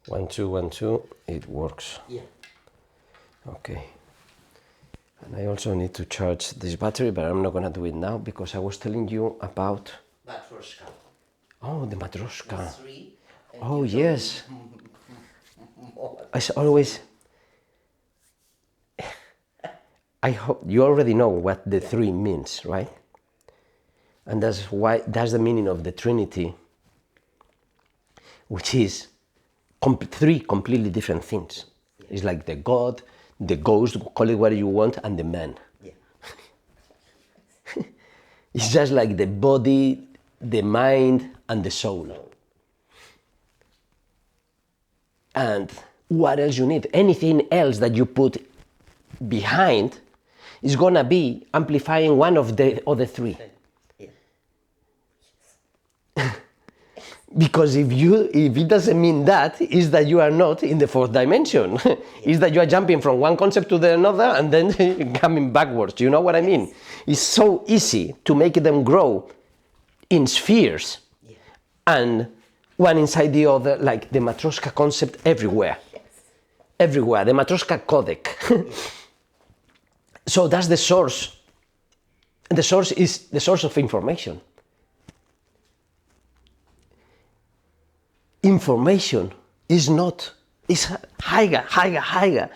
1, 2, 1, 2, it works. Yeah. Okay. And I also need to charge this battery, but I'm not gonna do it now because I was telling you about... Matryoshka. Oh, the Matryoshka. 3. Oh, yes. More. I always... I hope you already know what the 3 means, right? And that's the meaning of the Trinity, which is 3 completely different things. Yeah. It's like the God, the ghost, call it what you want, and the man. Yeah. It's just like the body, the mind, and the soul. And what else you need? Anything else that you put behind is gonna be amplifying one of the other 3. Yeah. Because if it doesn't mean that, is that you are not in the 4th dimension. Is that you are jumping from one concept to the another and then coming backwards. You know what I mean? It's so easy to make them grow in spheres, Yeah. and one inside the other, like the Matryoshka concept everywhere. Yes. Everywhere, the Matryoshka codec. So that's the source. The source is the source of information. Information is higher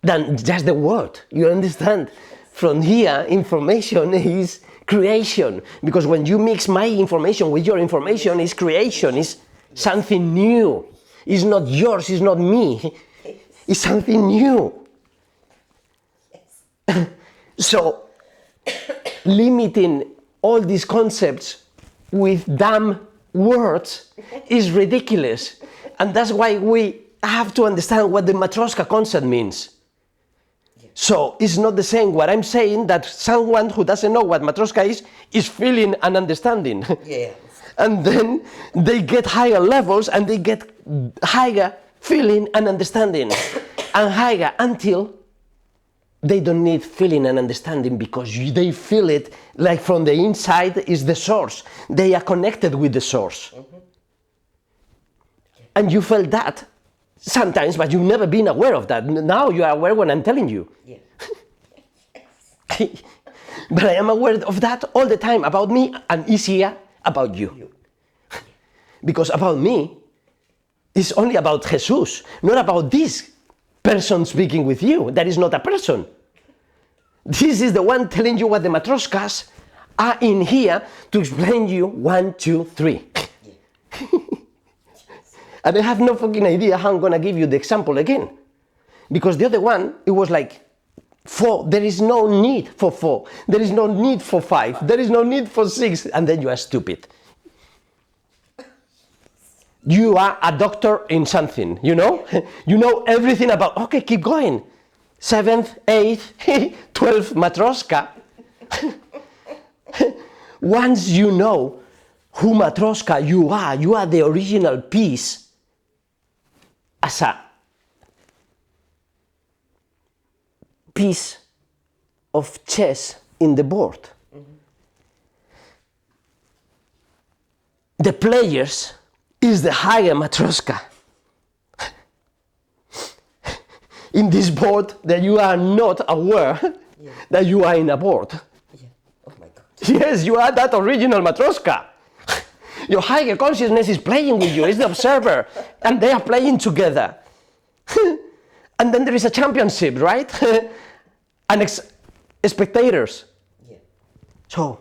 than just the word. You understand? From here, information is creation. Because when you mix my information with your information, it's creation, it's something new. It's not yours, it's not me. It's something new. So, limiting all these concepts with damn words is ridiculous. And that's why we have to understand what the Matryoshka concept means. So it's not the same what I'm saying that someone who doesn't know what Matryoshka is feeling and understanding. Yeah. And then they get higher levels and they get higher feeling and understanding. And higher until they don't need feeling and understanding because they feel it like from the inside is the source. They are connected with the source. Mm-hmm. And you felt that sometimes, but you've never been aware of that. Now you are aware when I'm telling you. Yeah. But I am aware of that all the time about me and easier about you. Because about me is only about Jesus, not about this person speaking with you. That is not a person. This is the one telling you what the Matryoshkas are in here to explain you 1, 2, 3. And I have no fucking idea how I'm gonna give you the example again. Because the other one, it was like 4, there is no need for 4, there is no need for 5, there is no need for 6, and then you are stupid. You are a doctor in something, you know? You know everything about, okay, keep going. 7th, 8th, 12th Matryoshka. Once you know who Matryoshka you are the original piece as a piece of chess in the board. Mm-hmm. The players is the higher Matryoshka. In this board that you are not aware that you are in a board. Yeah. Oh my God. Yes, you are that original Matryoshka. Your higher consciousness is playing with you, it's the observer, and they are playing together. And then there is a championship, right? And spectators. Yeah. So,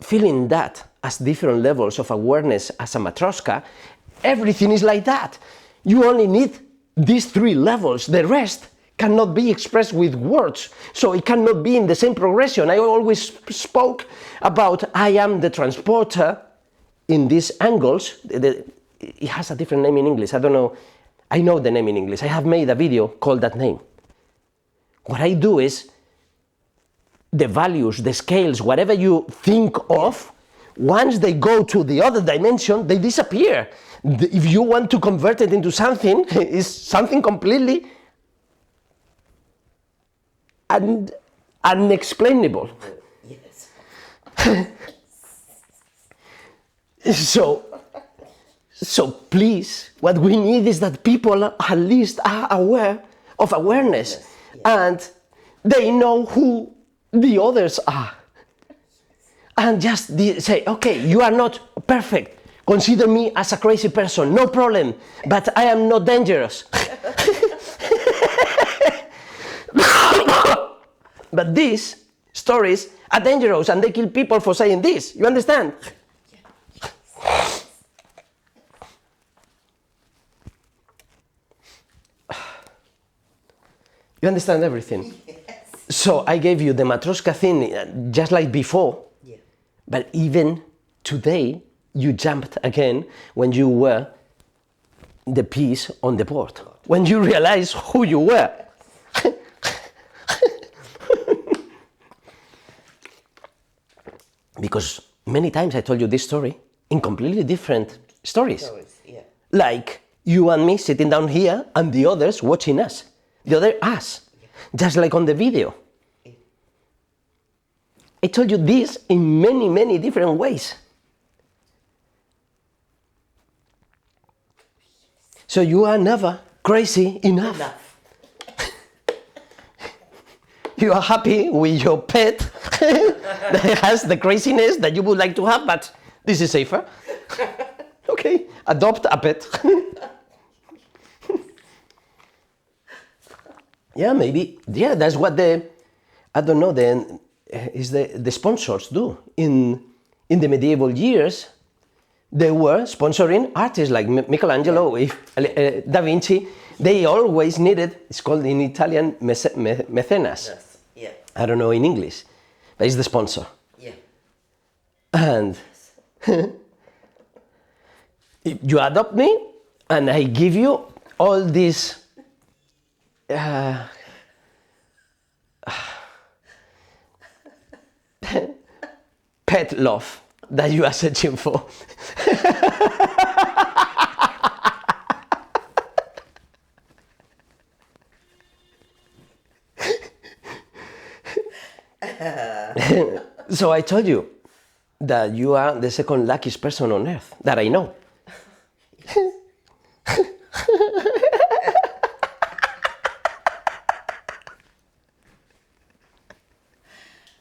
feeling that as different levels of awareness as a Matryoshka, everything is like that. You only need these 3 levels. The rest cannot be expressed with words. So it cannot be in the same progression. I always spoke about I am the transporter in these angles. It has a different name in English. I don't know. I know the name in English. I have made a video called that name. What I do is the values, the scales, whatever you think of, once they go to the other dimension, they disappear. If you want to convert it into something, it's something completely unexplainable. Yes. So So please, what we need is that people at least are aware of awareness, and they know who the others are. And just say, okay, you are not perfect. Consider me as a crazy person, no problem, but I am not dangerous. But these stories are dangerous and they kill people for saying this. You understand? You understand everything? Yes. So I gave you the Matroska thing just like before, Yeah. but even today you jumped again when you were the piece on the board, when you realized who you were. Because many times I told you this story in completely different stories. Stories, yeah. Like you and me sitting down here and the others watching us. The other us. Just like on the video. I told you this in many, many different ways. So you are never crazy enough. Enough. You are happy with your pet that has the craziness that you would like to have, but this is safer. Okay, adopt a pet. Yeah, maybe. Yeah, that's what the sponsors do. In the medieval years, they were sponsoring artists like Michelangelo, Da Vinci. They always needed, it's called in Italian mecenas. Yes. Yeah. I don't know in English, but it's the sponsor. Yeah. And you adopt me, and I give you all this pet love that you are searching for. So I told you that you are the second luckiest person on earth that I know.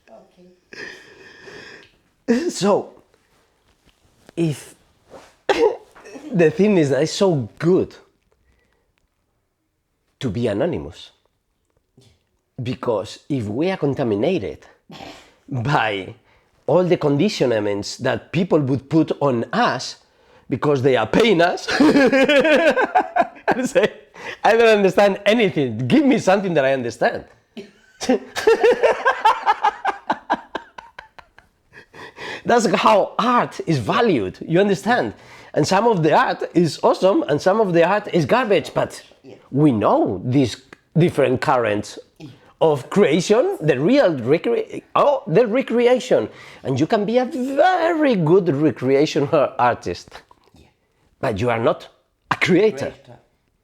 Okay. So, if the thing is that it's so good to be anonymous, because if we are contaminated by all the conditionaments that people would put on us because they are paying us, and say, I don't understand anything, give me something that I understand. That's how art is valued, you understand? And some of the art is awesome and some of the art is garbage, but we know these different currents of creation, the real the recreation. And you can be a very good recreational artist, but you are not a creator. Great.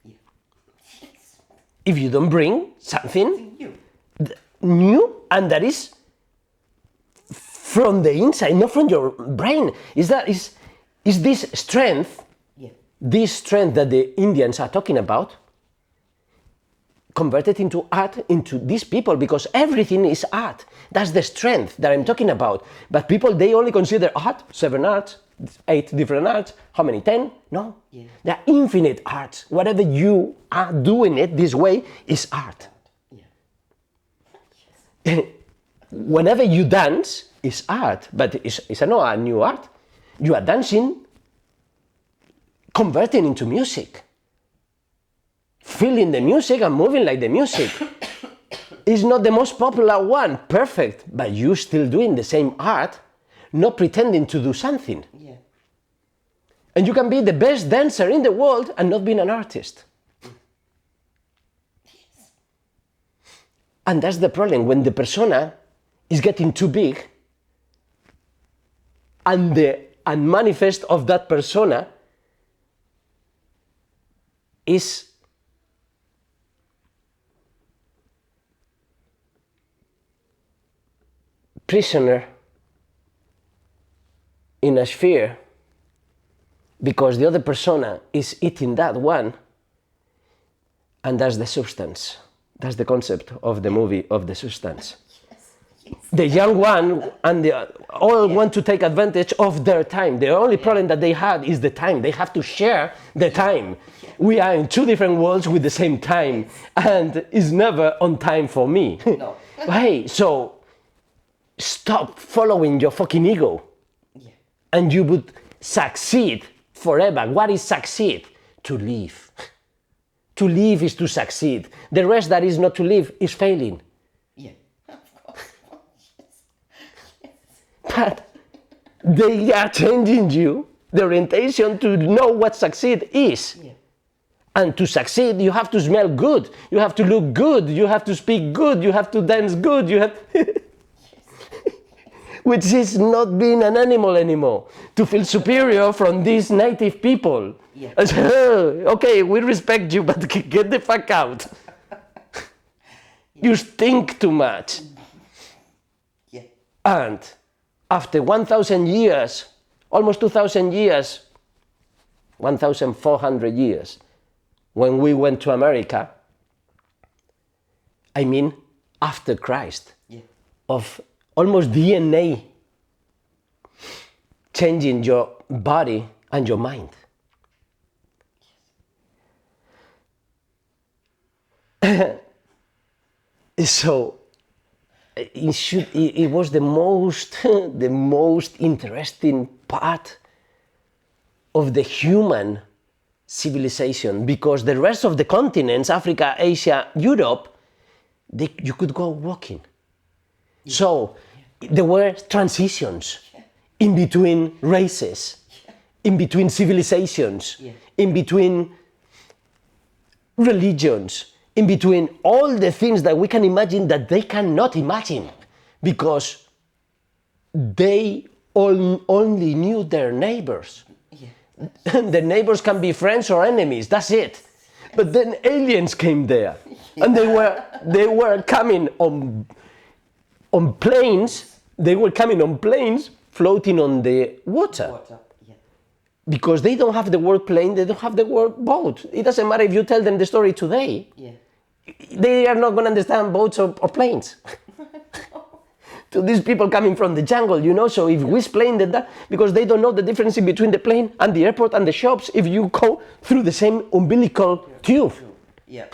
Yeah. If you don't bring something You. new and that is from the inside, not from your brain. Is this strength, Yeah. this strength that the Indians are talking about, converted into art into these people, because everything is art. That's the strength that I'm talking about. But people, they only consider art, 7 arts, 8 different arts, how many, 10? No. Yeah. There are infinite arts. Whatever you are doing it this way is art. Yeah. Whenever you dance, it's art, but it's not a new art. You are dancing, converting into music. Feeling the music and moving like the music. It's not the most popular one, perfect, but you still doing the same art, not pretending to do something. Yeah. And you can be the best dancer in the world and not being an artist. And that's the problem, when the persona is getting too big, and the unmanifest of that persona is prisoner in a sphere because the other persona is eating that one, and that's the substance. That's the concept of the movie, of the substance. The young one and the all want to take advantage of their time. The only problem that they had is the time. They have to share the time. We are in two different worlds with the same time, and it's never on time for me. No. Hey, so stop following your fucking ego, Yeah. and you would succeed forever. What is succeed? To live. To live is to succeed. The rest that is not to live is failing. Yeah. But they are changing you, the orientation to know what succeed is. Yeah. And to succeed, you have to smell good, you have to look good, you have to speak good, you have to dance good, you have... Which is not being an animal anymore, to feel superior from these native people. Yeah. Okay, we respect you, but get the fuck out. You stink too much. Yeah. And after 1,000 years, almost 2,000 years, 1,400 years, when we went to America, I mean, after Christ, Yeah. of almost DNA changing your body and your mind. So it was the most the most interesting part of the human civilization, because the rest of the continents, Africa, Asia, Europe, you could go walking. So there were transitions in between races, in between civilizations, in between religions, in between all the things that we can imagine that they cannot imagine, because they only knew their neighbors. The neighbors can be friends or enemies, that's it. But then aliens came there, and they were coming on planes. They were coming on planes floating on the water. Water. Yeah. Because they don't have the word plane, they don't have the word boat. It doesn't matter if you tell them the story today. Yeah. They are not going to understand boats or planes. To these people coming from the jungle, you know, so if we explain that, because they don't know the difference in between the plane and the airport and the shops, if you go through the same umbilical tube. Yeah.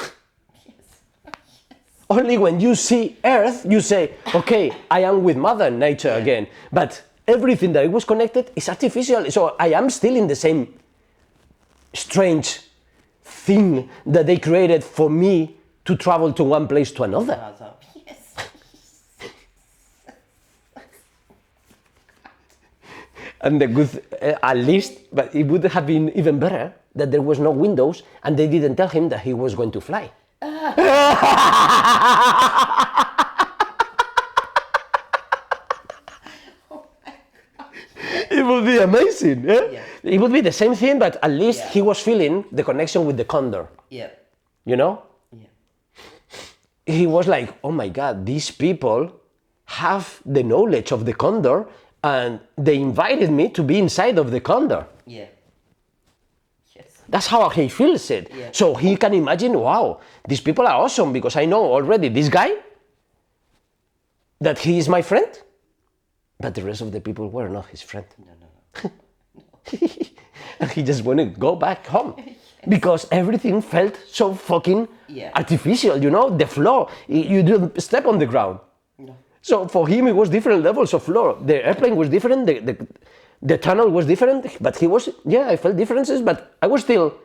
Only when you see Earth, you say, okay, I am with Mother Nature again. But everything that was connected is artificial, so I am still in the same strange thing that they created for me to travel to one place to another. Yes. And the good, at least, but it would have been even better that there was no windows and they didn't tell him that he was going to fly. It would be amazing. Eh? Yeah. It would be the same thing, but at least Yeah. he was feeling the connection with the condor. Yeah. You know? Yeah. He was like, oh my God, these people have the knowledge of the condor, and they invited me to be inside of the condor. Yeah. Yes. That's how he feels it. Yeah. So he can imagine, wow, these people are awesome, because I know already this guy, that he is my friend, but the rest of the people were not his friend. No. And he just wanted to go back home. Because everything felt so fucking artificial, you know, the floor, you didn't step on the ground. No. So for him, it was different levels of floor. The airplane was different, the tunnel was different, but he was, I felt differences, but I was still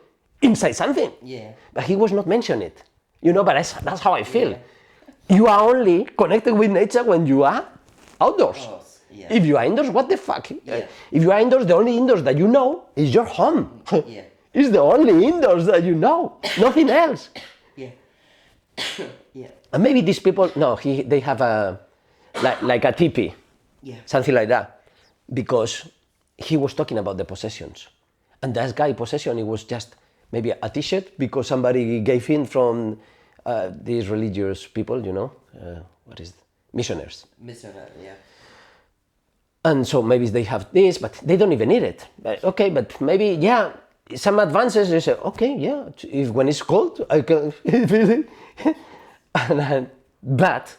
inside something. Yeah. But he was not mentioning it, you know, but that's how I feel. You are only connected with nature when you are outdoors. Yeah. If you are indoors, what the fuck? If you are indoors, the only indoors that you know is your home. Yeah. It's the only indoors that you know, nothing else. Yeah. Yeah. And maybe these people, no, they have a, like a tipi, something like that, because he was talking about the possessions. And that guy possession, it was just maybe a t-shirt because somebody gave him from these religious people, you know, what is it? Missionaries. Missionary, yeah. And so maybe they have this, but they don't even need it. Okay, but maybe, yeah, some advances, they say, okay, yeah, if when it's cold, I can feel it. But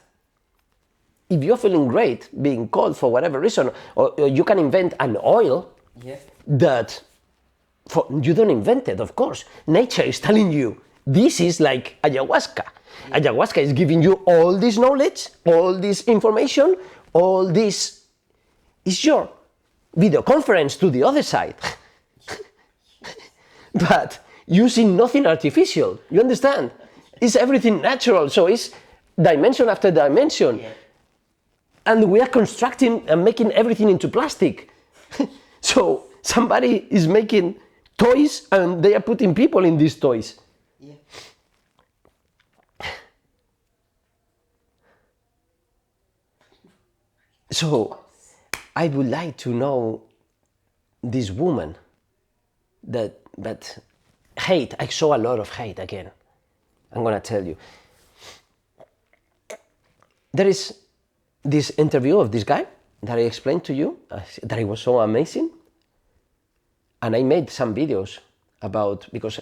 if you're feeling great being cold for whatever reason, or you can invent an oil Yeah. that you don't invent it, of course. Nature is telling you this is like ayahuasca. Ayahuasca is giving you all this knowledge, all this information, all this is your video conference to the other side. But using nothing artificial, you understand? It's everything natural, so it's dimension after dimension. Yeah. And we are constructing and making everything into plastic. So somebody is making toys and they are putting people in these toys. Yeah. So I would like to know this woman that hate, I saw a lot of hate again. I'm gonna tell you. There is this interview of this guy that I explained to you, that it was so amazing. And I made some videos about, because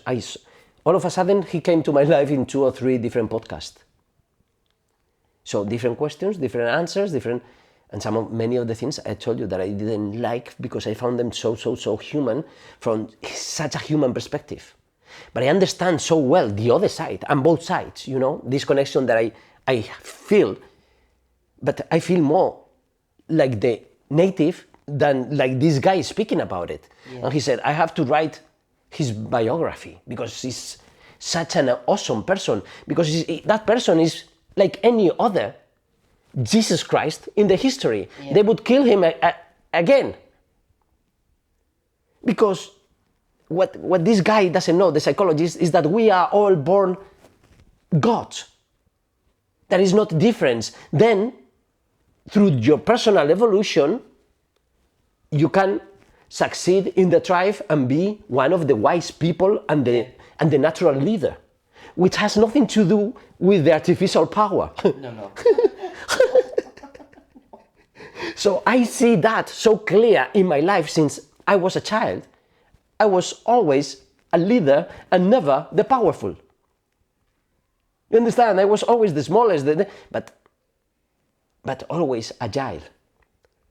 all of a sudden he came to my life in 2 or 3 different podcasts. So different questions, different answers, and many of the things I told you that I didn't like because I found them so human from such a human perspective. But I understand so well the other side and both sides, you know, this connection that I feel, but I feel more like the native than like this guy speaking about it. Yeah. And he said, I have to write his biography because he's such an awesome person, because that person is like any other Jesus Christ in the history. Yeah. They would kill him again. Because what this guy doesn't know, the psychologist, is that we are all born gods. There is not difference. Then, through your personal evolution, you can succeed in the tribe and be one of the wise people and the natural leader, which has nothing to do with the artificial power. No. So I see that so clear in my life since I was a child. I was always a leader and never the powerful. You understand? I was always the smallest, but always agile,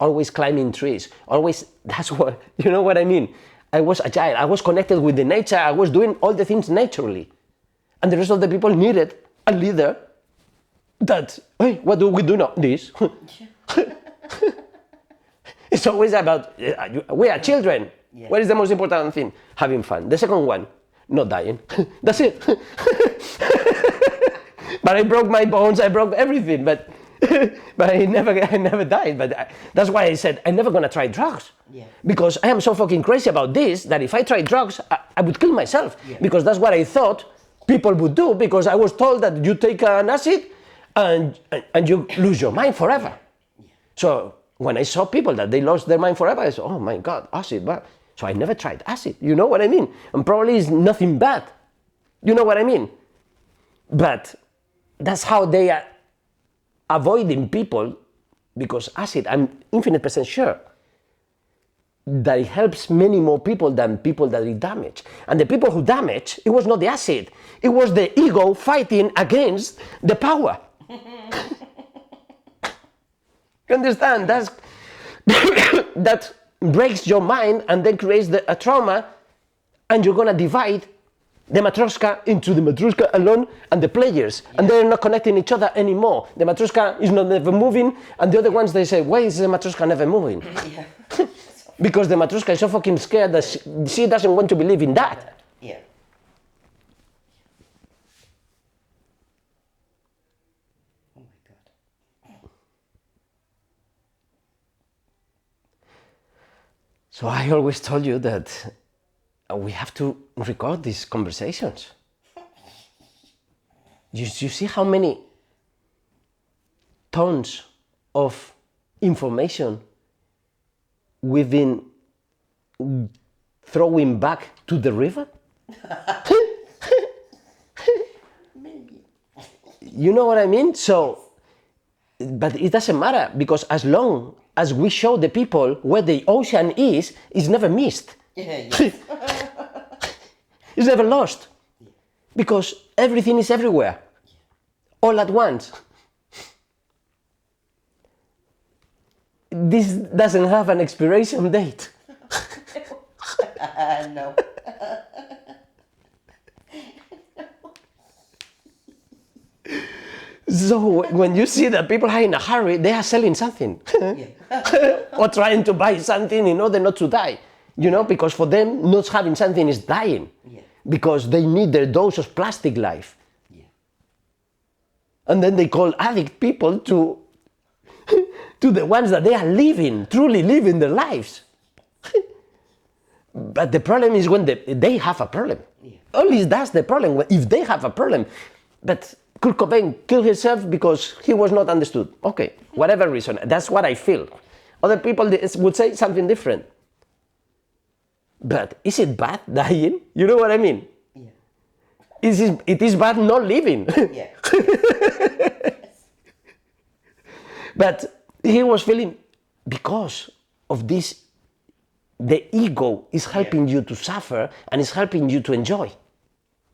always climbing trees, always, that's what, you know what I mean? I was agile, I was connected with the nature, I was doing all the things naturally. And the rest of the people needed a leader that, hey, what do we do now? This. It's always about, we are children. Yeah. What is the most important thing? Having fun. The second one, not dying. That's it. But I broke my bones, I broke everything, but I never died. But that's why I said I'm never gonna try drugs. Yeah. Because I am so fucking crazy about this that if I try drugs, I would kill myself. Yeah. Because that's what I thought people would do, because I was told that you take an acid and you lose your mind forever. Yeah. So when I saw people that they lost their mind forever, I said, oh my God, acid, but so I never tried acid. You know what I mean? And probably it's nothing bad. You know what I mean? But that's how they are avoiding people, because acid, I'm infinite % sure that it helps many more people than people that it damage. And the people who damage, it was not the acid, it was the ego fighting against the power. You understand? That's that breaks your mind and then creates a trauma, and you're gonna divide the Matryoshka into the Matryoshka alone and the players, yeah. And they're not connecting each other anymore. The Matryoshka is not never moving, and the other ones, they say, why is the Matryoshka never moving? Yeah. Because the Matryoshka is so fucking scared that she doesn't want to believe in that. Yeah. Oh my God. So I always told you that we have to record these conversations. You see how many tons of information we've been throwing back to the river? You know what I mean? So, but it doesn't matter, because as long as we show the people where the ocean is never missed. Yeah, yes. It's never lost. Because everything is everywhere. All at once. This doesn't have an expiration date. No. So when you see that people are in a hurry, they are selling something. Or trying to buy something in order not to die. You know, because for them, not having something is dying. Yeah. Because they need their dose of plastic life. Yeah. And then they call addict people to the ones that they are living, truly living their lives. But the problem is when they have a problem. Yeah. Only that's the problem, if they have a problem. But Kurt Cobain killed himself because he was not understood. Okay, whatever reason, that's what I feel. Other people would say something different. But is it bad dying? You know what I mean? Yeah. It is bad not living. Yeah. But he was feeling, because of this, the ego is helping you to suffer and is helping you to enjoy.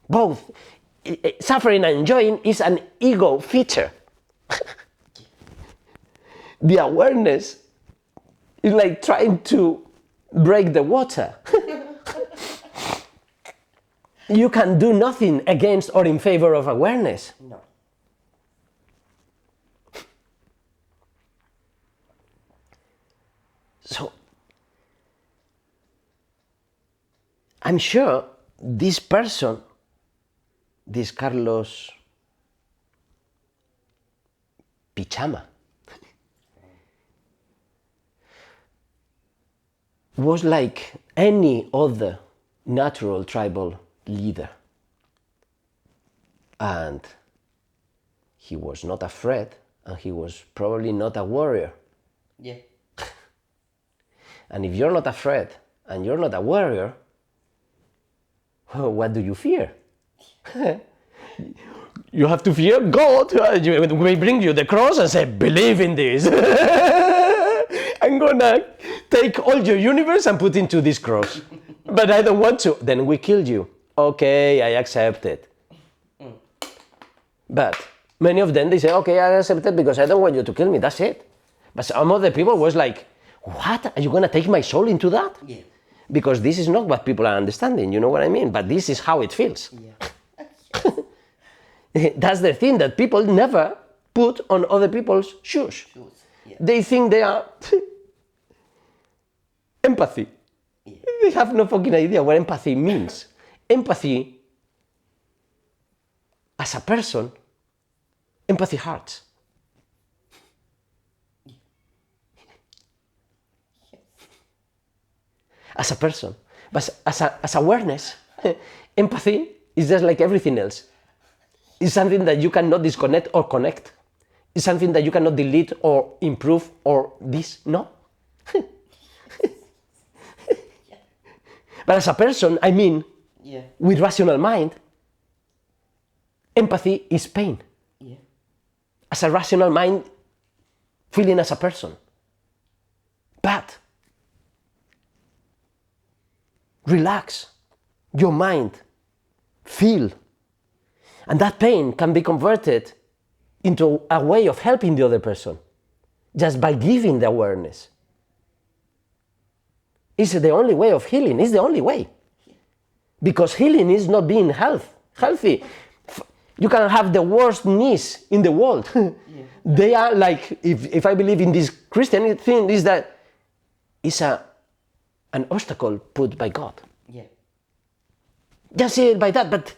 Both. Suffering and enjoying is an ego feature. The awareness is like trying to break the water. You can do nothing against or in favor of awareness. No. So, I'm sure this person, this Carlos Pichama, was like any other natural tribal leader. And he was not afraid, and he was probably not a warrior. Yeah. And if you're not afraid and you're not a warrior, what do you fear? You have to fear God. We bring you the cross and say, believe in this. I'm gonna take all your universe and put into this cross. But I don't want to. Then we killed you. Okay, I accept it. But many of them, they say, okay, I accept it because I don't want you to kill me. That's it. But some other people was like, what? Are you gonna take my soul into that? Yeah. Because this is not what people are understanding, you know what I mean? But this is how it feels. Yeah. That's the thing that people never put on other people's shoes. Yeah. They think they are empathy. Yeah. They have no fucking idea what empathy means. Empathy, as a person, empathy hurts. As a person, but as awareness, empathy is just like everything else. It's something that you cannot disconnect or connect. It's something that you cannot delete or improve or this, no? But as a person, I mean, Yeah. with rational mind, empathy is pain. Yeah. As a rational mind, feeling as a person. But relax your mind, feel. And that pain can be converted into a way of helping the other person, just by giving the awareness. It's the only way of healing, it's the only way. Because healing is not being healthy. You can have the worst knees in the world. They are like, if I believe in this Christian thing, is that it's an obstacle put by God. Yeah. Just see it by that, but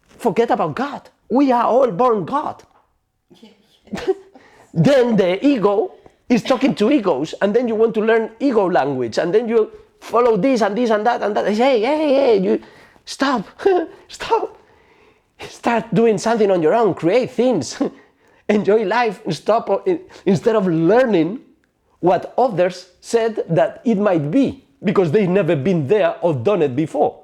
forget about God. We are all born God. Then the ego is talking to egos, and then you want to learn ego language, and then you follow this and this and that and that. I say, hey, you stop, stop. Start doing something on your own, create things, enjoy life, stop instead of learning what others said that it might be, because they've never been there or done it before.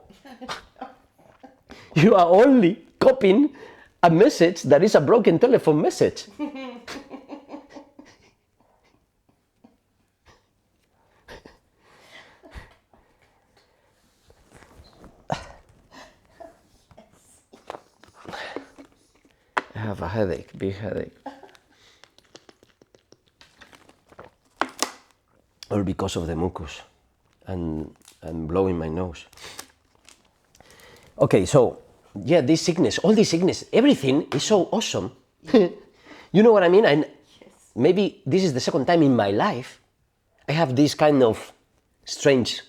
You are only copying a message that is a broken telephone message. I have a headache, big headache. All because of the mucus and blowing my nose. Okay, so yeah, this sickness, all this sickness, everything is so awesome. You know what I mean? And maybe this is the second time in my life I have this kind of strange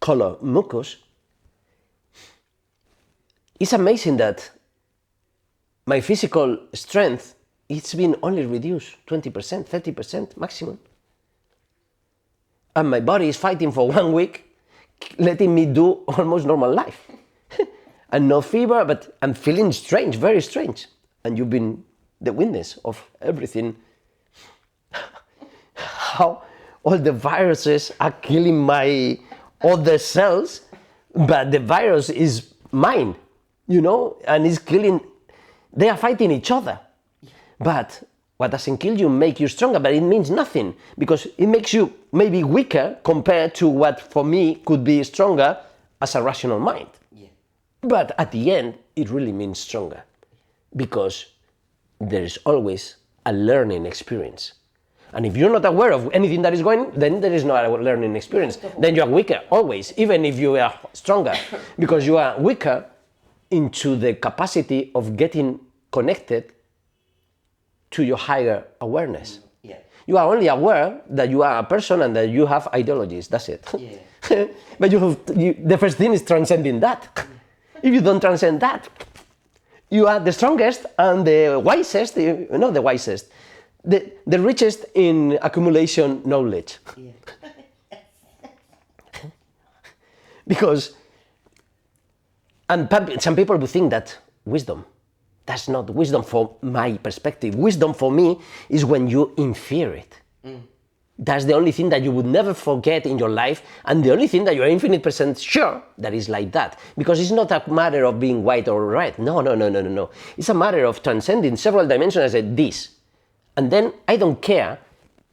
color mucus. It's amazing that my physical strength, it's been only reduced 20%, 30% maximum. And my body is fighting for 1 week, letting me do almost normal life. And no fever, but I'm feeling strange, very strange. And you've been the witness of everything. How all the viruses are killing my other cells, but the virus is mine, you know, and it's killing, they are fighting each other. But what doesn't kill you make you stronger, but it means nothing, because it makes you maybe weaker compared to what for me could be stronger as a rational mind. Yeah. But at the end, it really means stronger, because there is always a learning experience. And if you're not aware of anything that is going, then there is no learning experience. Then you are weaker, always, even if you are stronger, because you are weaker into the capacity of getting connected to your higher awareness. Yeah. You are only aware that you are a person and that you have ideologies, that's it. Yeah. But the first thing is transcending that. If you don't transcend that, you are the strongest and the wisest, not the wisest, the richest in accumulation knowledge. Yeah. Because, and some people would think that wisdom, that's not wisdom from my perspective. Wisdom for me is when you infer it. That's the only thing that you would never forget in your life, and the only thing that you're infinite percent sure that is like that. Because it's not a matter of being white or red. No. It's a matter of transcending several dimensions. I said this. And then I don't care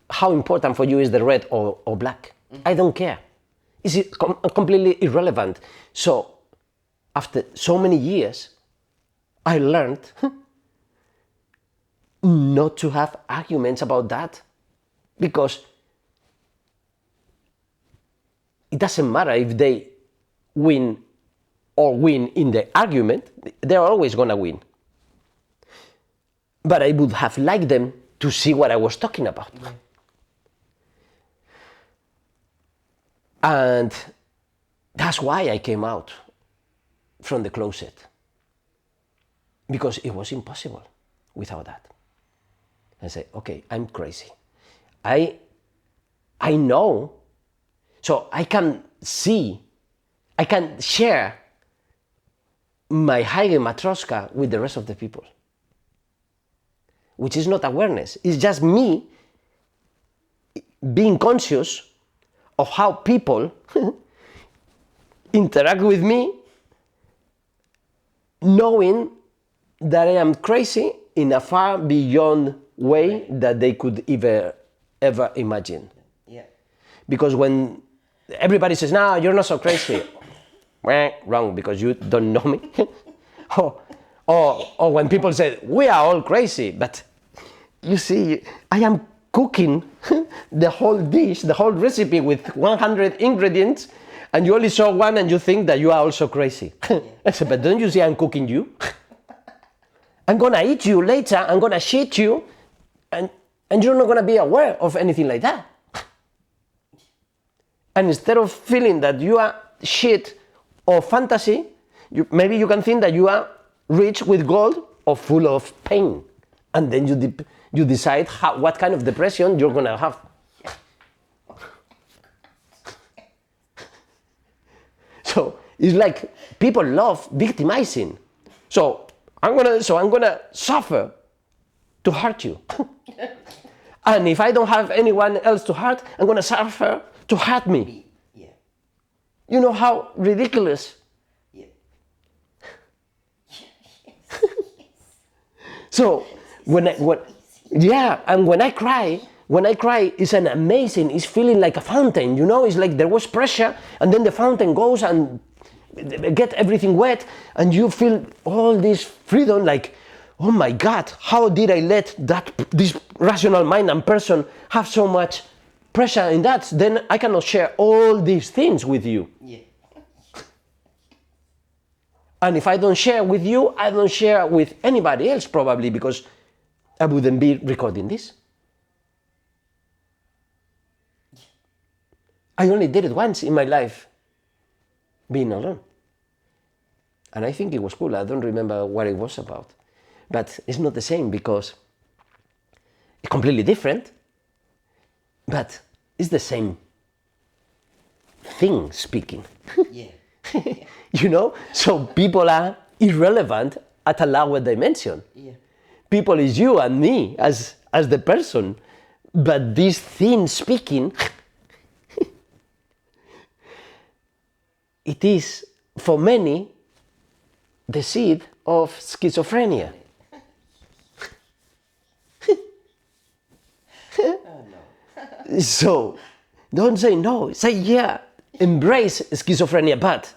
how important for you is the red or black. I don't care. It's completely irrelevant. So after so many years, I learned not to have arguments about that, because it doesn't matter if they win or win in the argument, they're always gonna win. But I would have liked them to see what I was talking about. Yeah. And that's why I came out from the closet. Because it was impossible without that. I said, okay, I'm crazy. I know, so I can see, I can share my Haile Matroska with the rest of the people. Which is not awareness, it's just me being conscious of how people interact with me, knowing that I am crazy in a far beyond way that they could ever imagine. Yeah. Because when everybody says, no, you're not so crazy, wrong, because you don't know me. or when people say, we are all crazy, but you see, I am cooking the whole dish, the whole recipe with 100 ingredients, and you only saw one and you think that you are also crazy. I said, but don't you see I'm cooking you? I'm gonna eat you later, I'm gonna shit you, and you're not gonna be aware of anything like that. And instead of feeling that you are shit or fantasy, maybe you can think that you are rich with gold or full of pain. And then you decide what kind of depression you're gonna have. So it's like people love victimizing. So I'm gonna suffer to hurt you. And if I don't have anyone else to hurt, I'm gonna suffer to hurt me. Yeah. You know how ridiculous. Yeah. So when I cry, it's an amazing, it's feeling like a fountain, you know, it's like there was pressure and then the fountain goes and get everything wet and you feel all this freedom, like, oh my God, how did I let this rational mind and person have so much pressure in that? Then I cannot share all these things with you. Yeah. And if I don't share with you, I don't share with anybody else probably, because I wouldn't be recording this. I only did it once in my life, being alone. And I think it was cool. I don't remember what it was about. But it's not the same, because it's completely different, but it's the same thing speaking. Yeah. You know? So people are irrelevant at a lower dimension. Yeah. People is you and me as the person. But this thing speaking, it is, for many, the seed of schizophrenia. So, don't say no, say yeah. Embrace schizophrenia, but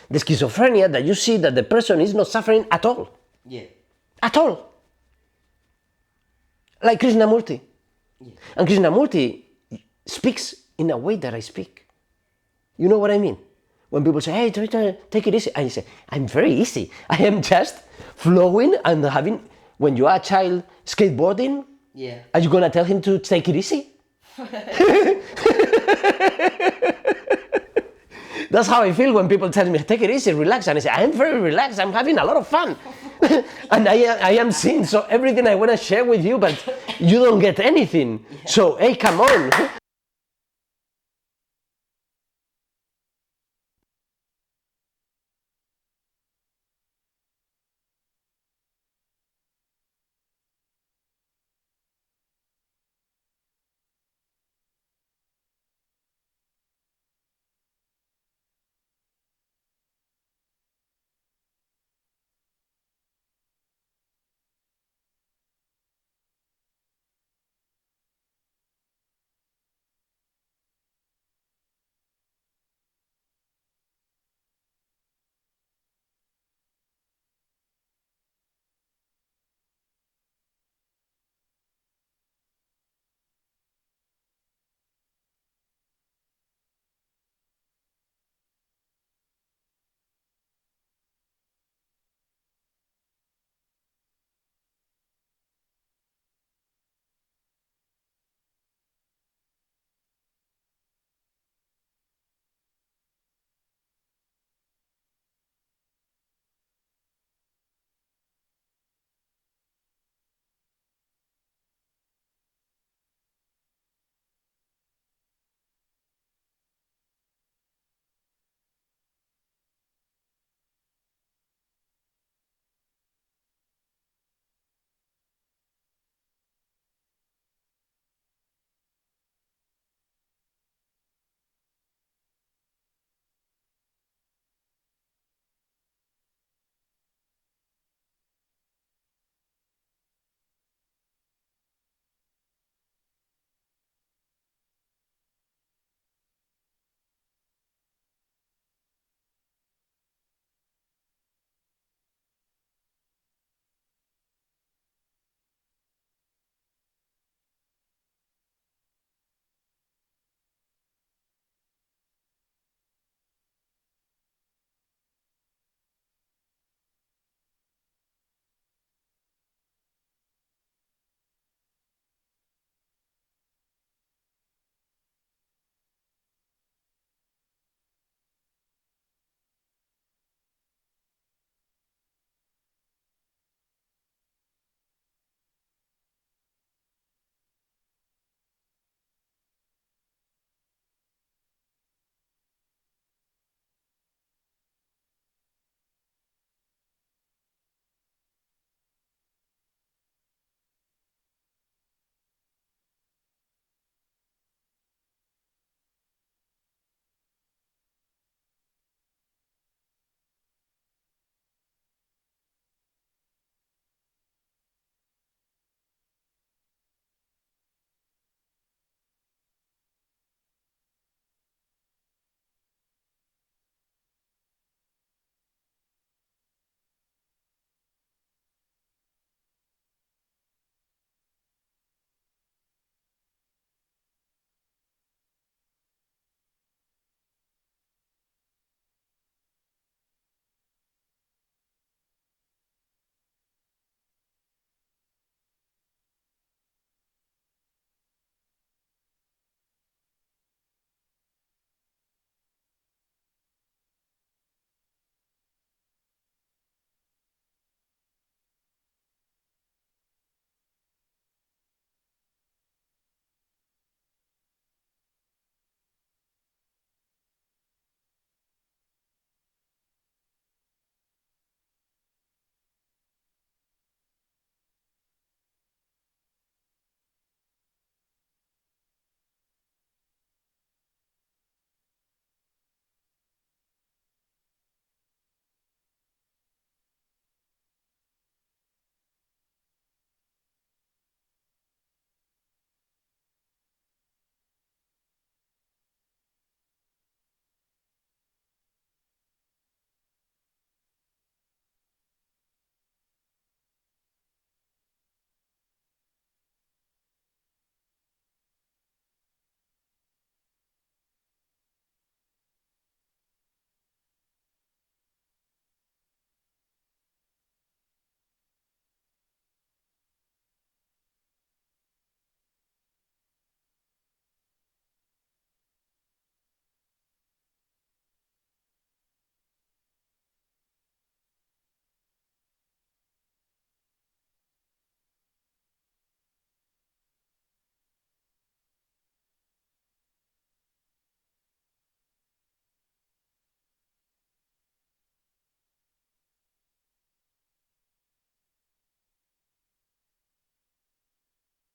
the schizophrenia that you see that the person is not suffering at all. Yeah. At all. Like Krishnamurti. Yeah. And Krishnamurti speaks in a way that I speak. You know what I mean? When people say, hey, try to take it easy. I say, I'm very easy. I am just flowing and having, when you are a child skateboarding, Yeah. are you going to tell him to take it easy? That's how I feel when people tell me, take it easy, relax. And I say, I'm very relaxed, I'm having a lot of fun. And I am seeing so everything I want to share with you, but you don't get anything. So, hey, come on.